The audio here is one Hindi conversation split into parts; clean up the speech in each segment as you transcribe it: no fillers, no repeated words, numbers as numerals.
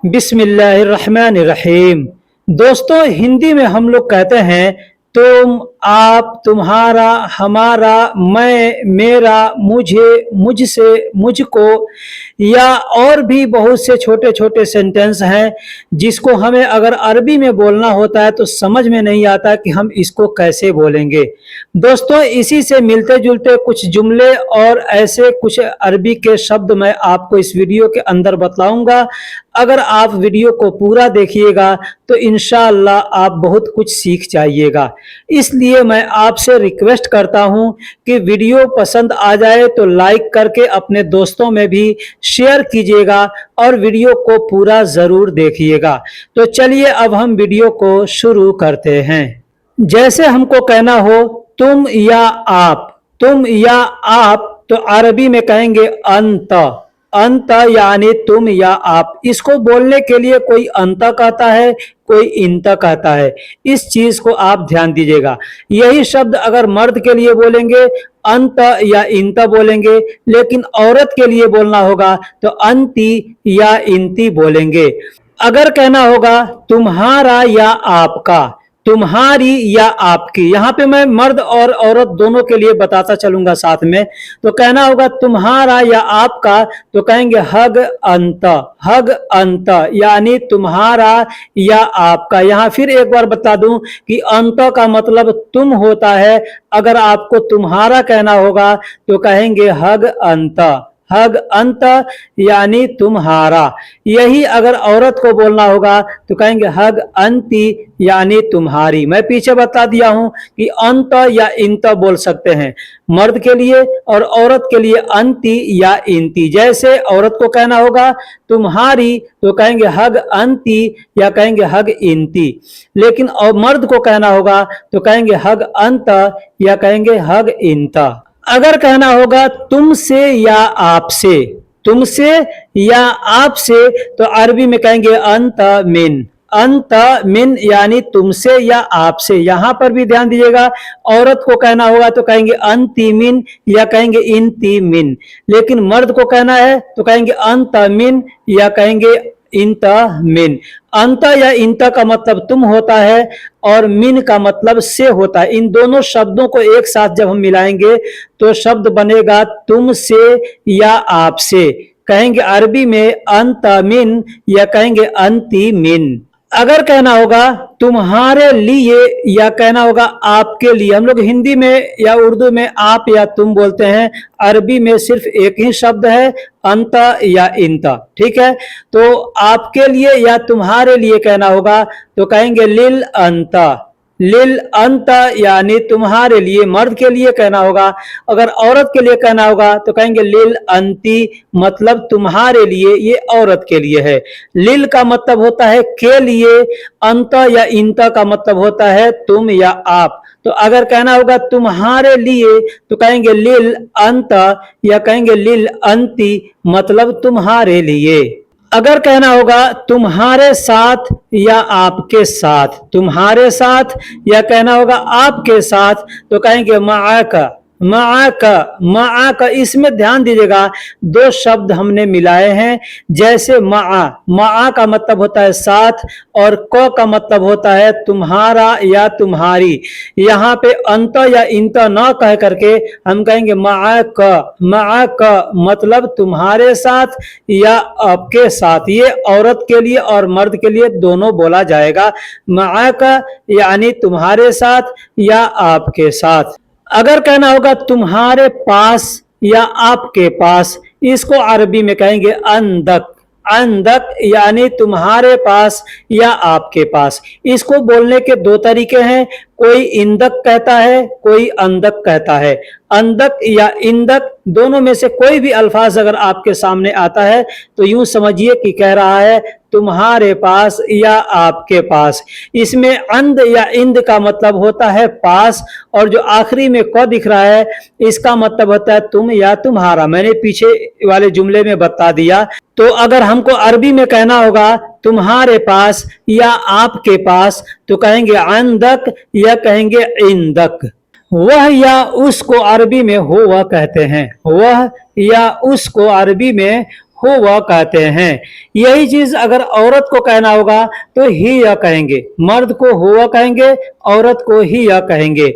बिस्मिल्लाहिर्रहमानिर्रहीम। दोस्तों, हिंदी में हम लोग कहते हैं तुम, आप, तुम्हारा, हमारा, मैं, मेरा, मुझे, मुझसे, मुझको, या और भी बहुत से छोटे छोटे सेंटेंस हैं जिसको हमें अगर अरबी में बोलना होता है तो समझ में नहीं आता कि हम इसको कैसे बोलेंगे। दोस्तों, इसी से मिलते जुलते कुछ जुमले और ऐसे कुछ अरबी के शब्द मैं आपको इस वीडियो के अंदर बतलाऊंगा। अगर आप वीडियो को पूरा देखिएगा तो इंशाअल्लाह आप बहुत कुछ सीख जाइएगा। इसलिए मैं आपसे रिक्वेस्ट करता हूं कि वीडियो पसंद आ जाए तो लाइक करके अपने दोस्तों में भी शेयर कीजिएगा और वीडियो को पूरा जरूर देखिएगा। तो चलिए अब हम वीडियो को शुरू करते हैं। जैसे हमको कहना हो तुम या आप, तुम या आप, तो अरबी में कहेंगे अंत। अंत यानी तुम या आप। इसको बोलने के लिए कोई अंत कहता है, कोई इंत कहता है। इस चीज को आप ध्यान दीजिएगा। यही शब्द अगर मर्द के लिए बोलेंगे अंत या इंत बोलेंगे, लेकिन औरत के लिए बोलना होगा तो अंती या इंती बोलेंगे। अगर कहना होगा तुम्हारा या आपका, तुम्हारी या आपकी, यहां पे मैं मर्द और औरत दोनों के लिए बताता चलूंगा साथ में। तो कहना होगा तुम्हारा या आपका, तो कहेंगे हग अंत। हग अंत यानी तुम्हारा या आपका। यहां फिर एक बार बता दूं कि अंत का मतलब तुम होता है। अगर आपको तुम्हारा कहना होगा तो कहेंगे हग अंत। हग अंत यानी तुम्हारा। यही अगर औरत को बोलना होगा तो कहेंगे हग अंती यानी तुम्हारी। मैं पीछे बता दिया हूं कि अंत या इंत बोल सकते हैं मर्द के लिए, और औरत के लिए अंती या इंती। जैसे औरत को कहना होगा तुम्हारी तो कहेंगे हग अंती या कहेंगे हग इंती, लेकिन और मर्द को कहना होगा तो कहेंगे हग अंत या कहेंगे हग इंता। अगर कहना होगा तुमसे या आपसे, तुमसे या आपसे, तो अरबी में कहेंगे अंत मिन। अंत मिन यानी तुमसे या आपसे। यहां पर भी ध्यान दीजिएगा, औरत को कहना होगा तो कहेंगे अंती मिन या कहेंगे इंती मिन, लेकिन मर्द को कहना है तो कहेंगे अंत मिन या कहेंगे इंत मिन। अंत या इंत का मतलब तुम होता है और मिन का मतलब से होता है। इन दोनों शब्दों को एक साथ जब हम मिलाएंगे तो शब्द बनेगा तुमसे या आपसे। कहेंगे अरबी में अंत मिन या कहेंगे अंती मिन। अगर कहना होगा तुम्हारे लिए या कहना होगा आपके लिए, हम लोग हिंदी में या उर्दू में आप या तुम बोलते हैं। अरबी में सिर्फ एक ही शब्द है अंत या इंत। ठीक है, तो आपके लिए या तुम्हारे लिए कहना होगा तो कहेंगे लिल अंत। लिल अंत यानी तुम्हारे लिए। मर्द के लिए कहना होगा। अगर औरत के लिए कहना होगा तो कहेंगे लिल अंती, मतलब तुम्हारे लिए, ये औरत के लिए है। लिल का मतलब होता है के लिए, अंत या इंत का मतलब होता है तुम या आप। तो अगर कहना होगा तुम्हारे लिए तो कहेंगे लिल अंत या कहेंगे लिल अंती, मतलब तुम्हारे लिए। अगर कहना होगा तुम्हारे साथ या आपके साथ, तुम्हारे साथ या कहना होगा आपके साथ, तो कहेंगे माका। माका, माका, इसमें ध्यान दीजिएगा दो शब्द हमने मिलाए हैं। जैसे मा, मा का मतलब होता है साथ और क का मतलब होता है तुम्हारा या तुम्हारी। यहाँ पे अंत या इंत न कह करके हम कहेंगे माका। माका मतलब तुम्हारे साथ या आपके साथ। ये औरत के लिए और मर्द के लिए दोनों बोला जाएगा। माका यानी तुम्हारे साथ या आपके साथ। अगर कहना होगा तुम्हारे पास या आपके पास, इसको अरबी में कहेंगे अंदक। अंदक यानी तुम्हारे पास या आपके पास। इसको बोलने के दो तरीके हैं, कोई इंदक कहता है, कोई अंदक कहता है। अंदक या इंदक दोनों में से कोई भी अल्फाज अगर आपके सामने आता है तो यूं समझिए कि कह रहा है तुम्हारे पास या आपके पास। इसमें अंद या इंद का मतलब होता है पास, और जो आखिरी में क दिख रहा है इसका मतलब होता है तुम या तुम्हारा। मैंने पीछे वाले जुमले में बता दिया। तो अगर हमको अरबी में कहना होगा तुम्हारे पास या आपके पास तो कहेंगे अंदक या कहेंगे इंदक। वह या उसको अरबी में हुआ कहते हैं। वह या उसको अरबी में हुआ कहते हैं। यही चीज अगर औरत को कहना होगा तो ही या कहेंगे, मर्द को हुआ कहेंगे, औरत को ही या कहेंगे।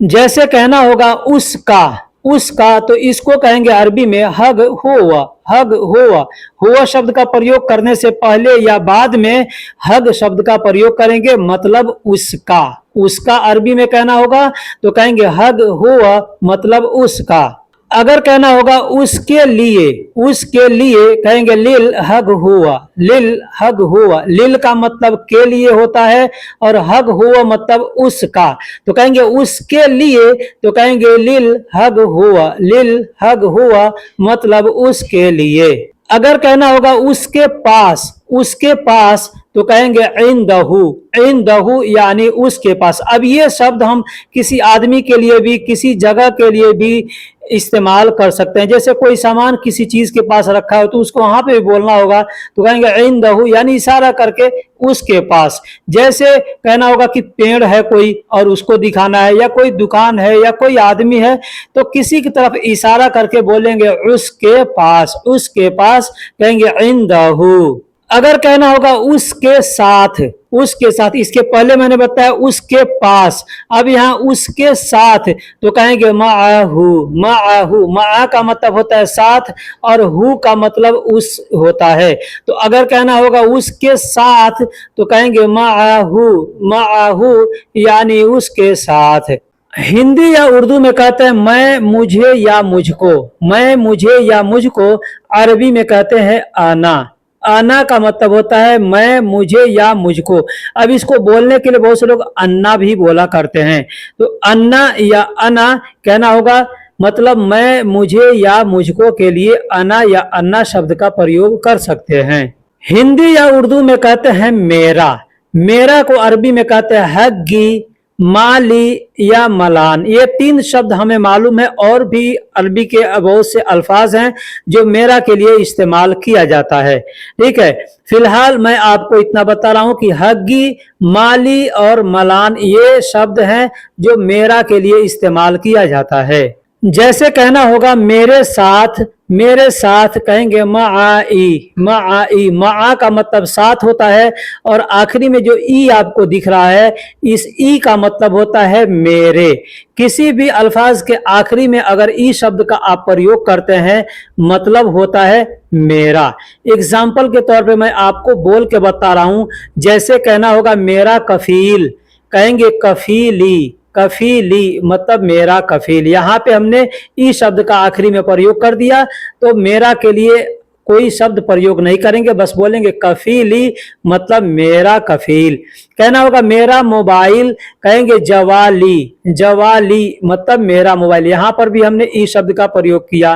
जैसे कहना होगा उसका, उसका तो इसको कहेंगे अरबी में हग हुआ, हग हुआ। हुआ शब्द का प्रयोग करने से पहले या बाद में हग शब्द का प्रयोग करेंगे, मतलब उसका। उसका अरबी में कहना होगा तो कहेंगे हग हुआ, मतलब उसका। अगर कहना होगा उसके लिए, उसके लिए कहेंगे लिल हग हुआ, लिल हग हुआ। लिल का मतलब के लिए होता है और हग हुआ मतलब उसका, तो कहेंगे उसके लिए तो कहेंगे लिल हग हुआ, लिल हग हुआ मतलब उसके लिए। अगर कहना होगा उसके पास, उसके पास तो कहेंगे इंदहू, इंदहू यानी उसके पास। अब ये शब्द हम किसी आदमी के लिए भी, किसी जगह के लिए भी इस्तेमाल कर सकते हैं। जैसे कोई सामान किसी चीज के पास रखा हो तो उसको वहां पे भी बोलना होगा तो कहेंगे इंदहू, यानी इशारा करके उसके पास। जैसे कहना होगा कि पेड़ है कोई और उसको दिखाना है, या कोई दुकान है या कोई आदमी है तो किसी की तरफ इशारा करके बोलेंगे उसके पास, उसके पास कहेंगे इंदहू। अगर कहना होगा उसके साथ, उसके साथ, इसके पहले मैंने बताया उसके पास, अब यहाँ उसके साथ तो कहेंगे माअहू, माअहू। माअ का मतलब होता है साथ और हु का मतलब उस होता है। तो अगर कहना होगा उसके साथ तो कहेंगे माअहू, माअहू यानी उसके साथ। हिंदी या उर्दू में कहते हैं मैं, मुझे या मुझको, मैं, मुझे या मुझको। अरबी में कहते हैं आना, आना का मतलब होता है मैं, मुझे या मुझको। अब इसको बोलने के लिए बहुत से लोग अन्ना भी बोला करते हैं, तो अन्ना या अना कहना होगा, मतलब मैं, मुझे या मुझको के लिए अना या अन्ना शब्द का प्रयोग कर सकते हैं। हिंदी या उर्दू में कहते हैं मेरा, मेरा को अरबी में कहते हैं हग्गी, माली या मलान। ये तीन शब्द हमें मालूम है, और भी अरबी के बहुत से अल्फाज हैं जो मेरा के लिए इस्तेमाल किया जाता है। ठीक है, फिलहाल मैं आपको इतना बता रहा हूं कि हग्गी, माली और मलान ये शब्द हैं जो मेरा के लिए इस्तेमाल किया जाता है। जैसे कहना होगा मेरे साथ, मेरे साथ कहेंगे माई, माई। मा का मतलब साथ होता है और आखिरी में जो ई आपको दिख रहा है, इस ई का मतलब होता है मेरे। किसी भी अल्फाज के आखिरी में अगर ई शब्द का आप प्रयोग करते हैं मतलब होता है मेरा। एग्जाम्पल के तौर पे मैं आपको बोल के बता रहा हूं, जैसे कहना होगा मेरा कफील, कहेंगे कफीली, कफीली मतलब मेरा कफील। यहाँ पे हमने ई शब्द का आखिरी में प्रयोग कर दिया, तो मेरा के लिए कोई शब्द प्रयोग नहीं करेंगे, बस बोलेंगे कफीली मतलब मेरा कफील। कहना होगा मेरा मोबाइल, कहेंगे जवाली, जवाली मतलब मेरा मोबाइल। यहाँ पर भी हमने ई शब्द का प्रयोग किया।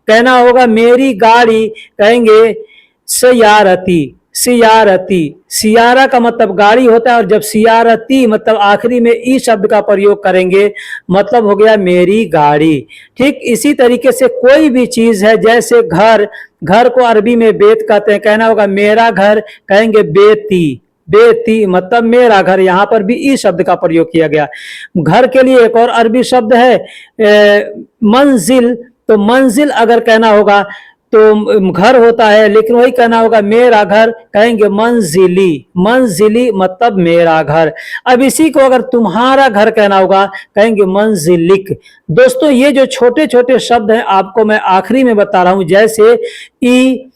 कहना होगा मेरी गाड़ी, कहेंगे सयारती, सियारती। सियारा का मतलब गाड़ी होता है, और जब सियारती मतलब आखिरी में ई शब्द का प्रयोग करेंगे मतलब हो गया मेरी गाड़ी। ठीक इसी तरीके से कोई भी चीज है, जैसे घर, घर को अरबी में बेत कहते हैं। कहना होगा मेरा घर, कहेंगे बेती, बेती मतलब मेरा घर। यहाँ पर भी ई शब्द का प्रयोग किया गया। घर के लिए एक और अरबी शब्द है मंजिल, तो मंजिल अगर कहना होगा तो घर होता है, लेकिन वही कहना होगा मेरा घर, कहेंगे मंजिली, मंजिली मतलब मेरा घर। अब इसी को अगर तुम्हारा घर कहना होगा कहेंगे मंजिलिक। दोस्तों ये जो छोटे छोटे शब्द हैं आपको मैं आखिरी में बता रहा हूं, जैसे ई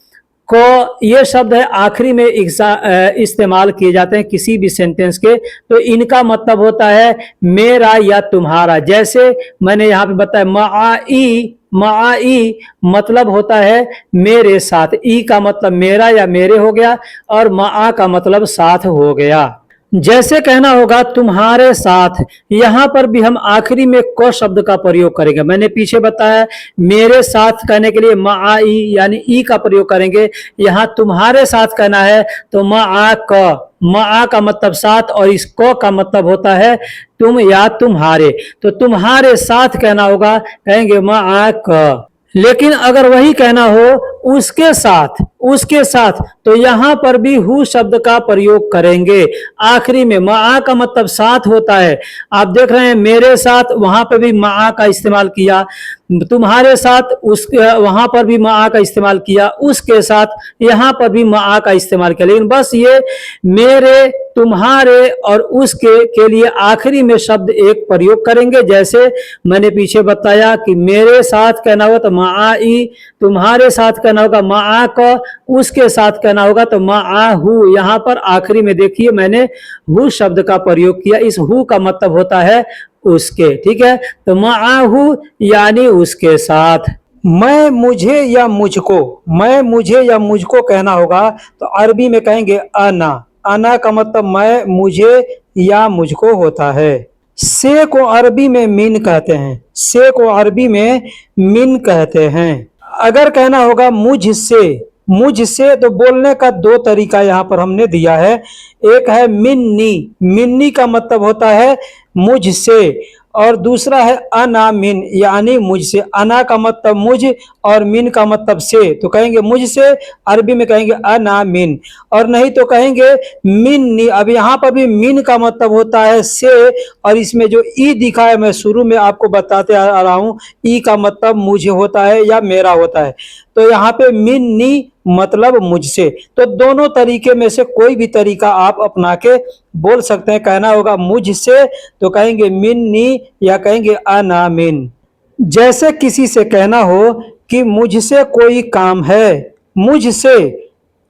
को, ये शब्द है आखिरी में इस्तेमाल किए जाते हैं किसी भी सेंटेंस के, तो इनका मतलब होता है मेरा या तुम्हारा। जैसे मैंने यहाँ पे बताया माई, माई मतलब होता है मेरे साथ। ई का मतलब मेरा या मेरे हो गया, और मा का मतलब साथ हो गया। जैसे कहना होगा तुम्हारे साथ, यहां पर भी हम आखिरी में क शब्द का प्रयोग करेंगे। मैंने पीछे बताया मेरे साथ कहने के लिए माई यानी ई का प्रयोग करेंगे। यहां तुम्हारे साथ कहना है तो मा क, मा का मतलब साथ, और इस क का मतलब होता है तुम या तुम्हारे। तो तुम्हारे साथ कहना होगा, कहेंगे मा क। लेकिन अगर वही कहना हो उसके साथ, उसके साथ, तो यहाँ पर भी हु शब्द का प्रयोग करेंगे। आखिरी में मा का मतलब साथ होता है। आप देख रहे हैं मेरे साथ, वहां पर भी मा का इस्तेमाल किया, तुम्हारे साथ उस वहां पर भी मा का इस्तेमाल किया, उसके साथ यहाँ पर भी मा का इस्तेमाल किया। लेकिन बस ये मेरे, तुम्हारे और उसके के लिए आखिरी में शब्द एक प्रयोग करेंगे। जैसे मैंने पीछे बताया कि मेरे साथ कहना होगा तो माई, तुम्हारे साथ कहना होगा मा क, उसके साथ कहना होगा तो माहू। यहाँ पर आखिरी में देखिए मैंने हु शब्द का प्रयोग किया। इस हु का मतलब होता है उसके, ठीक है। तो माहू यानी उसके साथ। मैं, मुझे या मुझको, मैं, मुझे या मुझको कहना होगा तो अरबी में कहेंगे अना। अना का मतलब मैं, मुझे या मुझको होता है। से को अरबी में मिन कहते हैं, से को अरबी में मिन कहते हैं। अगर कहना होगा मुझसे, मुझसे तो बोलने का दो तरीका यहाँ पर हमने दिया है। एक है मिन्नी, मिन्नी का मतलब होता है मुझसे, और दूसरा है अना मिन यानी मुझसे। अना का मतलब मुझ और मिन का मतलब से, तो कहेंगे मुझसे, अरबी में कहेंगे अना मिन, और नहीं तो कहेंगे मिन्नी। अब यहाँ पर भी मिन का मतलब होता है से, और इसमें जो ई दिखा है मैं शुरू में आपको बताते आ रहा हूँ, ई का मतलब मुझे होता है या मेरा होता है। तो यहाँ पे मिन्नी मतलब मुझसे। तो दोनों तरीके में से कोई भी तरीका आप अपना के बोल सकते हैं। कहना होगा मुझसे तो कहेंगे मिन्नी या कहेंगे अना मिन। जैसे किसी से कहना हो कि मुझसे कोई काम है, मुझसे,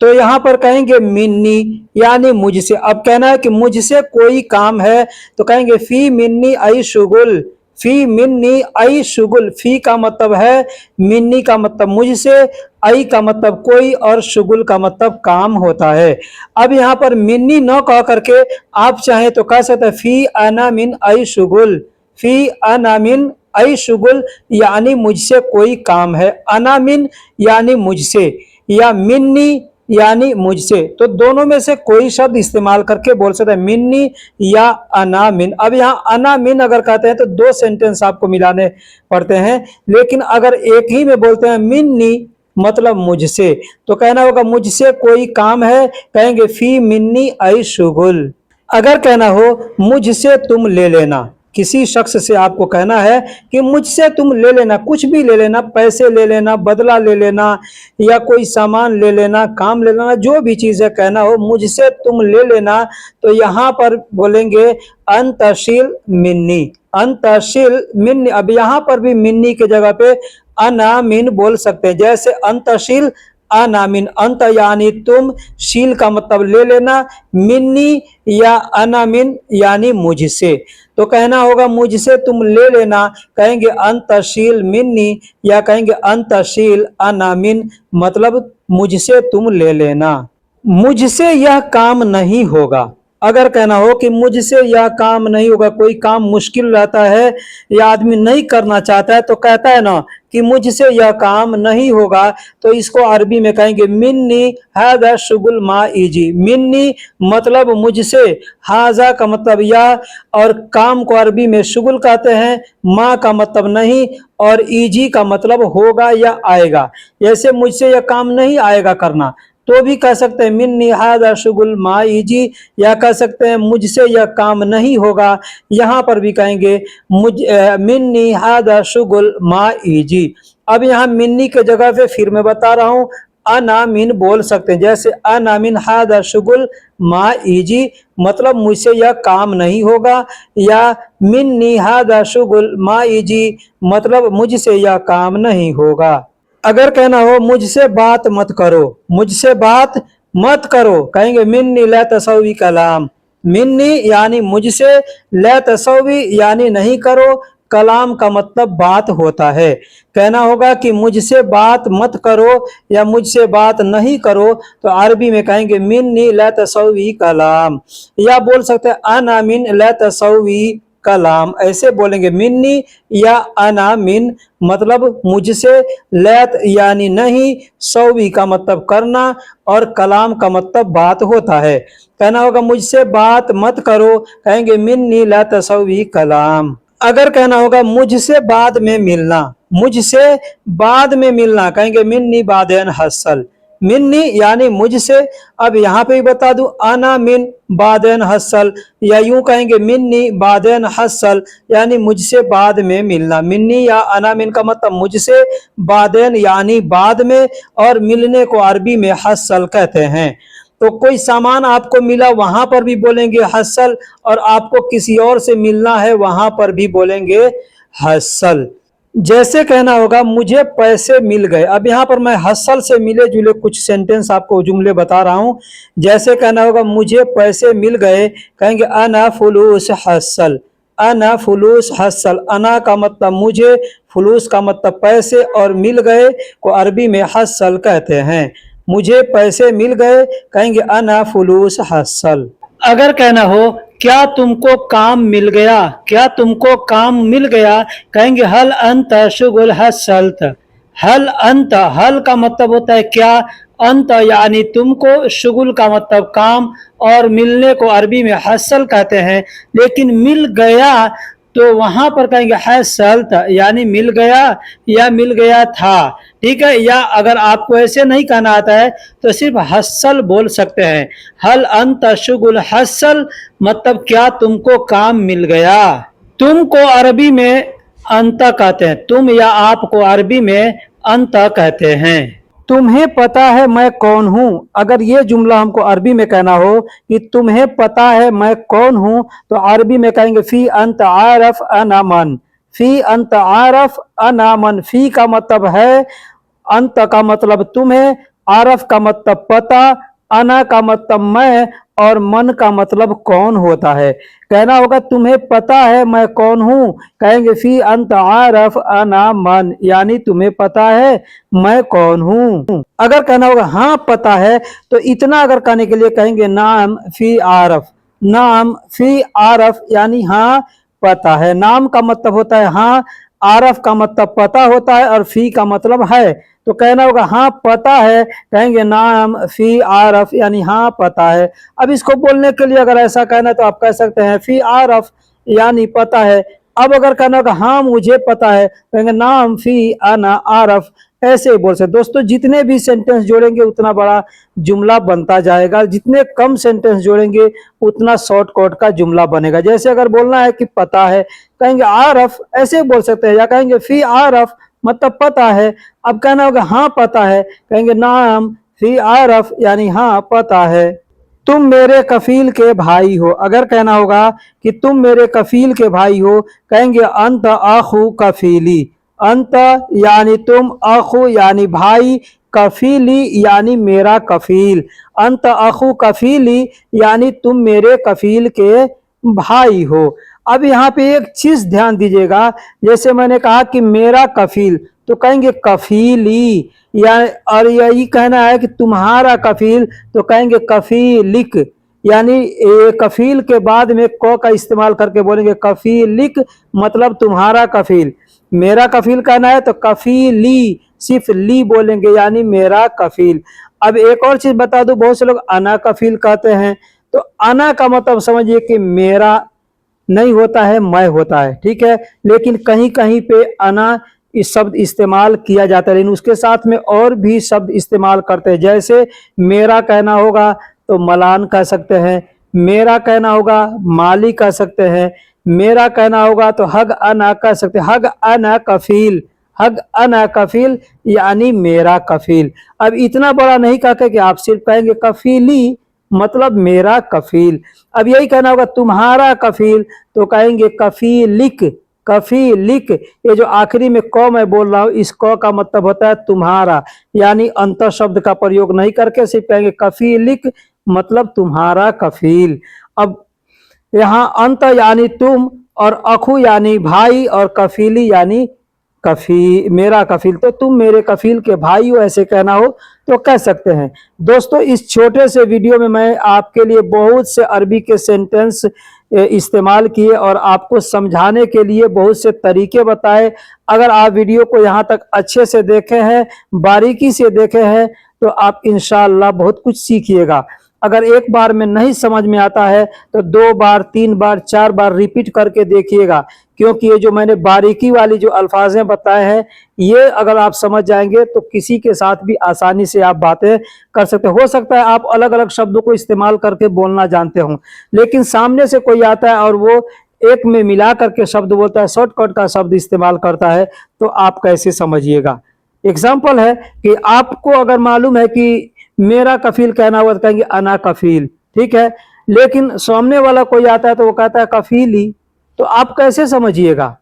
तो यहाँ पर कहेंगे मिन्नी यानी मुझसे। अब कहना है कि मुझसे कोई काम है तो कहेंगे फी मिन्नी आई शुगुल, फी मिन्नी आई शुगुल। फी का मतलब है, मिन्नी का मतलब मुझसे, आई का मतलब कोई, और शुगुल का मतलब काम होता है। अब यहाँ पर मिन्नी न कह करके आप चाहें तो कह सकते हैं फी अना मिन आई शुगुल, फी अना मिन आई शुगुल यानी मुझसे कोई काम है। अना मिन यानी मुझसे, या मिन्नी यानी मुझसे। तो दोनों में से कोई शब्द इस्तेमाल करके बोल सकते हैं मिन्नी या अना मिन। अब यहाँ अना मिन अगर कहते हैं तो दो सेंटेंस आपको मिलाने पड़ते हैं, लेकिन अगर एक ही में बोलते हैं मिन्नी मतलब मुझसे, तो कहना होगा मुझसे कोई काम है, कहेंगे फी मिन्नी आई शुगुल। अगर कहना हो मुझसे तुम ले लेना, किसी शख्स से आपको कहना है कि मुझसे तुम ले लेना, कुछ भी ले लेना, पैसे ले लेना, बदला ले लेना, या कोई सामान ले लेना, काम ले लेना, जो भी चीज़ है कहना हो मुझसे तुम ले लेना, तो यहाँ पर बोलेंगे अंतशील मिन्नी, अंतशील मिन्नी। अब यहाँ पर भी मिन्नी के जगह पे अना मिन बोल सकते हैं। जैसे अंतशील अनामिन, अंत यानी तुम, शील का मतलब ले लेना, मिन्नी या अनामिन यानी मुझसे। तो कहना होगा मुझसे तुम ले लेना, कहेंगे अंतशील मिन्नी या कहेंगे अंतशील अनामिन, मतलब मुझसे तुम ले लेना। मुझसे यह काम नहीं होगा, अगर कहना हो कि मुझसे यह काम नहीं होगा, कोई काम मुश्किल रहता है या आदमी नहीं करना चाहता है तो कहता है ना कि मुझसे यह काम नहीं होगा, तो इसको अरबी में कहेंगे मिन्नी हाजा शुगुल मा इजी। मिन्नी मतलब मुझसे, हाजा का मतलब या, और काम को अरबी में शुगुल कहते हैं, मा का मतलब नहीं, और इजी का मतलब होगा या आएगा। जैसे मुझसे यह काम नहीं आएगा करना, तो भी कह सकते हैं मिन्नी हाजा शुगुल माइजी, या कह सकते हैं मुझसे यह काम नहीं होगा। यहाँ पर भी कहेंगे मिन्नी हाजा शुगुल माइजी। अब यहाँ मिन्नी के जगह पे फिर मैं बता रहा हूँ अना मिन बोल सकते हैं। जैसे अना मिन हाजा शुगुल माइजी मतलब मुझसे यह काम नहीं होगा, या मिन्नी हाजा शुगुल माइजी मतलब मुझसे यह काम नहीं होगा। अगर कहना हो मुझसे बात मत करो, मुझसे बात मत करो, कहेंगे मिन्नी ला तसवी कलाम। मिन्नी यानी मुझसे, ला तसवी यानी नहीं करो, कलाम का मतलब बात होता है। कहना होगा कि मुझसे बात मत करो या मुझसे बात नहीं करो, तो अरबी में कहेंगे मिन्नी ला तसवी कलाम, या बोल सकते हैं अना मिन ला तसवी कलाम, ऐसे बोलेंगे मिन्नी या अना मिन मतलब मुझसे, लैत यानी नहीं, सौवी का मतलब करना, और कलाम का मतलब बात होता है। कहना होगा मुझसे बात मत करो, कहेंगे मिन्नी ला तसवी कलाम। अगर कहना होगा मुझसे बाद में मिलना, मुझसे बाद में मिलना, कहेंगे मिन्नी बादेन हसल। मिन्नी यानी मुझसे। अब यहाँ पे भी बता दूं, अना मिन बादेन हसल, या यूं कहेंगे मिन्नी बादेन हसल यानी मुझसे बाद में मिलना। मिन्नी या अना मिन का मतलब मुझसे, बादेन यानी बाद में, और मिलने को अरबी में हसल कहते हैं। तो कोई सामान आपको मिला वहां पर भी बोलेंगे हसल, और आपको किसी और से मिलना है वहां पर भी बोलेंगे हसल। जैसे कहना होगा मुझे पैसे मिल गए। अब यहाँ पर मैं हसल से मिले जुले कुछ सेंटेंस आपको जुमले बता रहा हूं। जैसे कहना होगा मुझे पैसे मिल गए, कहेंगे अना फुलूस हसल, अना फुलूस हसल। अना का मतलब मुझे, फुलूस का मतलब पैसे, और मिल गए को अरबी में हसल कहते हैं। मुझे पैसे मिल गए, कहेंगे अना फुलूस हसल। अगर कहना हो क्या तुमको काम मिल गया, क्या तुमको काम मिल गया, कहेंगे हल अंत शुगुल हसलत। हल अंत, हल का मतलब होता है क्या, अंत यानी तुमको, शुगुल का मतलब काम, और मिलने को अरबी में हसल कहते हैं। लेकिन मिल गया तो वहां पर कहेंगे हसलत यानी मिल गया या मिल गया था। ठीक है, या अगर आपको ऐसे नहीं कहना आता है तो सिर्फ हसल बोल सकते हैं। हल अंत शुगुल हसल मतलब क्या तुमको काम मिल गया। तुम को अरबी में अंत कहते हैं, तुम या आप को अरबी में अंत कहते हैं। तुम्हें पता है मैं कौन हूं, अगर ये जुमला हमको अरबी में कहना हो कि तुम्हें पता है मैं कौन हूं, तो अरबी में कहेंगे फी अंत आरफ अना मन, फी अंत आरफ अना मन। फी का मतलब है, अंत का मतलब तुम्हें, आरफ का मतलब पता, अना का मतलब मैं, और मन का मतलब कौन होता है। कहना होगा तुम्हें पता है मैं कौन हूं, कहेंगे फी अंत आरफ अना मन, यानी तुम्हें पता है मैं कौन हूं। अगर कहना होगा हाँ पता है, तो इतना अगर कहने के लिए कहेंगे नाम फी आरफ, नाम फी आरफ यानी हाँ पता है। नाम का मतलब होता है हाँ, आरफ का मतलब पता होता है, और फी का मतलब है। तो कहना होगा हाँ पता है, कहेंगे नाम फी आरफ यानी हाँ पता है। अब इसको बोलने के लिए अगर ऐसा कहना है तो आप कह सकते हैं फी आरफ यानी पता है। अब अगर कहना होगा हाँ मुझे पता है, कहेंगे नाम फी अना आरफ। ऐसे ही बोल सकते। दोस्तों जितने भी सेंटेंस जोड़ेंगे उतना बड़ा जुमला बनता जाएगा, जितने कम सेंटेंस जोड़ेंगे उतना शॉर्टकट का जुमला बनेगा। जैसे अगर बोलना है कि पता है, कहेंगे आरफ, ऐसे बोल सकते हैं, या कहेंगे फी आरफ मतलब पता है। अब कहना होगा हाँ पता है, कहेंगे नाम फी आरफ यानी हाँ पता है। तुम मेरे कफील के भाई हो, अगर कहना होगा कि तुम मेरे कफील के भाई हो, कहेंगे अंत आखू कफीली, अंत यानी तुम, आखू यानी भाई, कफीली यानी मेरा कफील। अंत आखू कफीली यानी तुम मेरे कफील के भाई हो। अब यहाँ पे एक चीज ध्यान दीजिएगा, जैसे मैंने कहा कि मेरा कफील, तो कहेंगे कफीली, या और यही कहना है कि तुम्हारा कफील, तो कहेंगे कफीलिक, यानी कफील के बाद में क का इस्तेमाल करके बोलेंगे कफीलिक, मतलब तुम्हारा कफील। मेरा कफील कहना है तो कफीली, सिर्फ ली बोलेंगे यानी मेरा कफील। अब एक और चीज बता दूं, बहुत से लोग अना कफील कहते हैं, तो अना का मतलब समझिए कि मेरा नहीं होता है, मैं होता है। ठीक है, लेकिन कहीं कहीं पे अना इस शब्द इस्तेमाल किया जाता है, लेकिन उसके साथ में और भी शब्द इस्तेमाल करते हैं। जैसे मेरा कहना होगा तो मलान कह सकते हैं, मेरा कहना होगा माली कह सकते हैं, मेरा कहना होगा तो हग अना कह सकते हैं, हग अना कफील, हग अना कफील यानी मेरा कफील। अब इतना बड़ा नहीं कहकर कि आप सिर्फ कहेंगे कफीली मतलब मेरा कफील। अब यही कहना होगा तुम्हारा कफील, तो कहेंगे कफीलिक, कफीलिक। ये जो आखिरी में क मैं बोल रहा हूं, इस क का मतलब होता है तुम्हारा, यानी अंतर शब्द का प्रयोग नहीं करके सिर्फ कहेंगे कफीलिक मतलब तुम्हारा कफील। अब यहाँ अंत यानी तुम, और अखु यानी भाई, और कफीली यानी कफी मेरा कफील, तो तुम मेरे कफील के भाई हो, ऐसे कहना हो तो कह सकते हैं। दोस्तों इस छोटे से वीडियो में मैं आपके लिए बहुत से अरबी के सेंटेंस इस्तेमाल किए और आपको समझाने के लिए बहुत से तरीके बताए। अगर आप वीडियो को यहाँ तक अच्छे से देखे हैं, बारीकी से देखे हैं, तो आप इंशाअल्लाह बहुत कुछ सीखिएगा। अगर एक बार में नहीं समझ में आता है तो 2 बार 3 बार 4 बार रिपीट करके देखिएगा, क्योंकि ये जो मैंने बारीकी वाली जो अल्फाजें बताए हैं, ये अगर आप समझ जाएंगे तो किसी के साथ भी आसानी से आप बातें कर सकते हो सकता है आप अलग अलग शब्दों को इस्तेमाल करके बोलना जानते हो, लेकिन सामने से कोई आता है और वो एक में मिला करके शब्द बोलता है, शॉर्टकट का शब्द इस्तेमाल करता है, तो आप कैसे समझिएगा। एग्जाम्पल है कि आपको अगर मालूम है कि मेरा कफील कहना हुआ तो कहेंगे अना कफील, ठीक है, लेकिन सामने वाला कोई आता है तो वो कहता है कफीली, तो आप कैसे समझिएगा।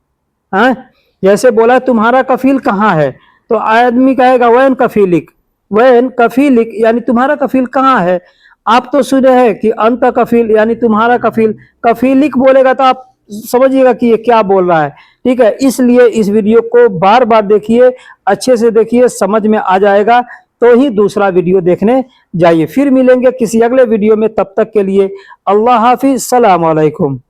हाँ, जैसे बोला तुम्हारा कफील कहाँ है, तो आदमी कहेगा वैन कफीलिक, वैन कफीलिक यानी तुम्हारा कफील कहाँ है। आप तो सुने हैं कि अंत कफील यानी तुम्हारा कफील, कफीलिक बोलेगा तो आप समझिएगा कि ये क्या बोल रहा है। ठीक है, इसलिए इस वीडियो को बार बार देखिए, अच्छे से देखिए, समझ में आ जाएगा तो ही दूसरा वीडियो देखने जाइए। फिर मिलेंगे किसी अगले वीडियो में, तब तक के लिए अल्लाह हाफिज, सलाम अलैकुम।